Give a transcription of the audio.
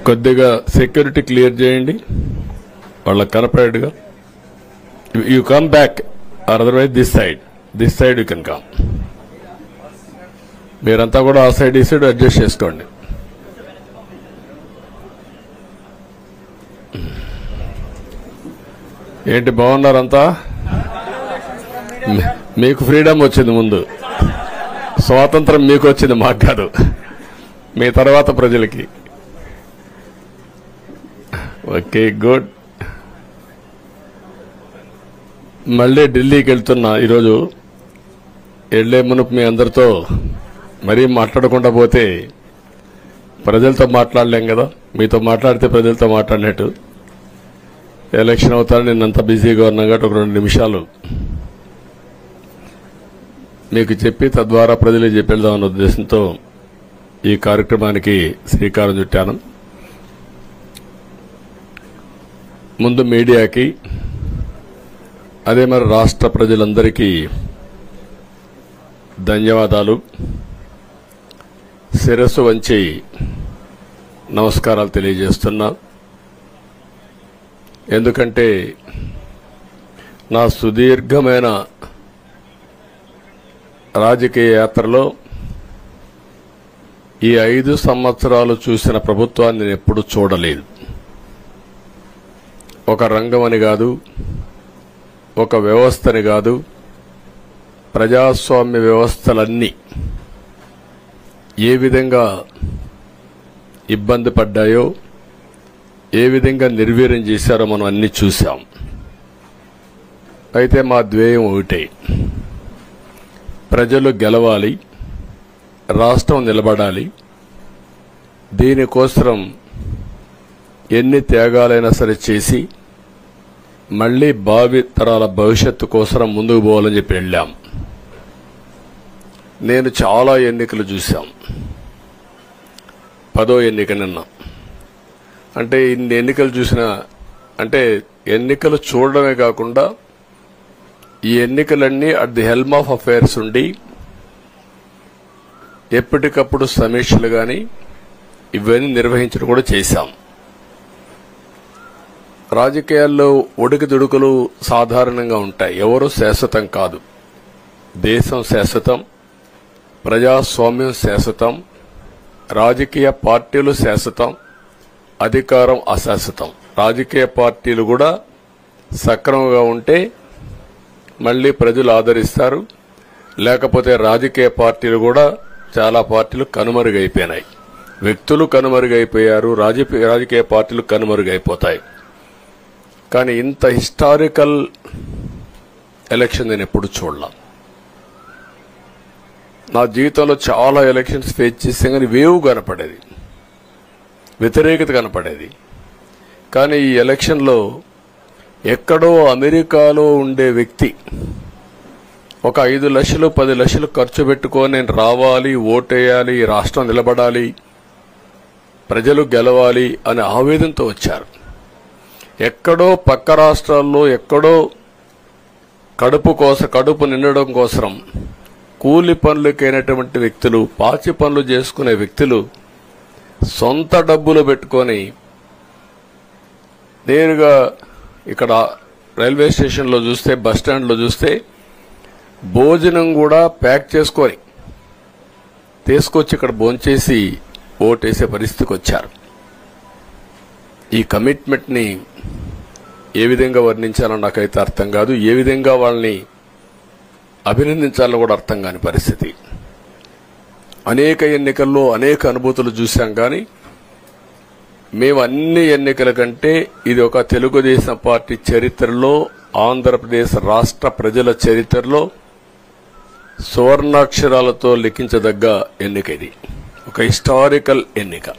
కొద్దిగా security clear చేయండి, వాళ్ళకి కనపడేట్టుగా. You come back, otherwise this side you can come. మీరంతా కూడా ఆ సైడ్ ఈ సైడ్ అడ్జస్ట్ చేసుకోండి. ఏంటి బాగున్నారంతా? మీకు ఫ్రీడమ్ వచ్చింది, ముందు స్వాతంత్రం మీకు వచ్చింది, మాకు కాదు, మీ తర్వాత ప్రజలకి. Okay, good. మళ్ళీ ఢిల్లీకి వెళ్తున్నా ఈరోజు. వెళ్లే మునుపు మీ అందరితో మరీ మాట్లాడకుండా పోతే ప్రజలతో మాట్లాడలేం కదా. మీతో మాట్లాడితే ప్రజలతో మాట్లాడినట్టు. ఎలక్షన్ అవుతాను, నిన్నంత బిజీగా ఉన్నా కాబట్టి ఒక 2 నిమిషాలు మీకు చెప్పి తద్వారా ప్రజలకు చెప్పేద్దామన్న ఉద్దేశంతో ఈ కార్యక్రమానికి శ్రీకారం చుట్టాను. ముందు మీడియాకి, అదే మరి రాష్ట్ర ప్రజలందరికీ ధన్యవాదాలు. శిరస్సు వంచి నమస్కారాలు తెలియజేస్తున్నా. ఎందుకంటే నా సుదీర్ఘమైన రాజకీయ యాత్రలో ఈ 5 సంవత్సరాలు చూసిన ప్రభుత్వాన్ని నేను ఎప్పుడూ చూడలేదు. ఒక రంగం అని కాదు, ఒక వ్యవస్థని కాదు, ప్రజాస్వామ్య వ్యవస్థలన్నీ ఏ విధంగా ఇబ్బంది పడ్డాయో, ఏ విధంగా నిర్వీర్యం చేశారో మనం అన్ని చూశాం. అయితే మా ధ్యేయం ఒకటే, ప్రజలు గెలవాలి, రాష్ట్రం నిలబడాలి. దీనికోసం ఎన్ని త్యాగాలైనా సరే చేసి మళ్లీ భావి తరాల భవిష్యత్తు కోసం ముందుకు పోవాలని చెప్పి వెళ్ళాం. నేను చాలా ఎన్నికలు చూశాం. 10వ ఎన్నిక నిన్న. అంటే ఇన్ని ఎన్నికలు చూసినా, అంటే ఎన్నికలు చూడడమే కాకుండా ఈ ఎన్నికలన్నీ at the helm of affairs ఉండి ఎప్పటికప్పుడు సమీక్షలు కానీ ఇవన్నీ నిర్వహించడం కూడా చేశాం. రాజకీయాల్లో ఒడికిదుడుకులు సాధారణంగా ఉంటాయి. ఎవరు శాశ్వతం కాదు. దేశం శాశ్వతం, ప్రజాస్వామ్యం శాశ్వతం, రాజకీయ పార్టీలు శాశ్వతం, అధికారం అశాశ్వతం. రాజకీయ పార్టీలు కూడా సక్రమంగా ఉంటే మళ్లీ ప్రజలు ఆదరిస్తారు. లేకపోతే రాజకీయ పార్టీలు కూడా చాలా పార్టీలు కనుమరుగైపోయినాయి. వ్యక్తులు కనుమరుగైపోయారు, రాజకీయ పార్టీలు కనుమరుగైపోతాయి. కానీ ఇంత హిస్టారికల్ ఎలక్షన్ నేను ఎప్పుడు చూడలా. నా జీవితంలో చాలా ఎలక్షన్స్ ఫేస్ చేస్తే కానీ వేవ్ కనపడేది, వ్యతిరేకత కనపడేది. కానీ ఈ ఎలక్షన్లో ఎక్కడో అమెరికాలో ఉండే వ్యక్తి ఒక 5 లక్షలు 10 లక్షలు ఖర్చు పెట్టుకొని నేను రావాలి, ఓటేయాలి, రాష్ట్రం నిలబడాలి, ప్రజలు గెలవాలి అనే ఆవేదనతో వచ్చారు. ఎక్కడో పక్క రాష్ట్రాల్లో ఎక్కడో కడుపు నిండడం కోసం కూలి పనులకైనటువంటి వ్యక్తులు, పాచి పనులు చేసుకునే వ్యక్తులు సొంత డబ్బులు పెట్టుకొని నేరుగా ఇక్కడ రైల్వే స్టేషన్లో చూస్తే, బస్టాండ్లో చూస్తే భోజనం కూడా ప్యాక్ చేసుకొని తీసుకొచ్చి ఇక్కడ భోంచేసి ఓటేసే పరిస్థితికి వచ్చారు. ఈ కమిట్మెంట్ని ఏ విధంగా వర్ణించాలో నాకైతే అర్థం కాదు. ఏ విధంగా వాళ్ళని అభినందించాలో కూడా అర్థం కాని పరిస్థితి. అనేక ఎన్నికల్లో అనేక అనుభూతులు చూశాం. కానీ మేము అన్ని ఎన్నికల కంటే ఇది ఒక తెలుగుదేశం పార్టీ చరిత్రలో, ఆంధ్రప్రదేశ్ రాష్ట్ర ప్రజల చరిత్రలో సువర్ణాక్షరాలతో లిఖించదగ్గ ఎన్నిక. ఇది ఒక హిస్టారికల్ ఎన్నిక.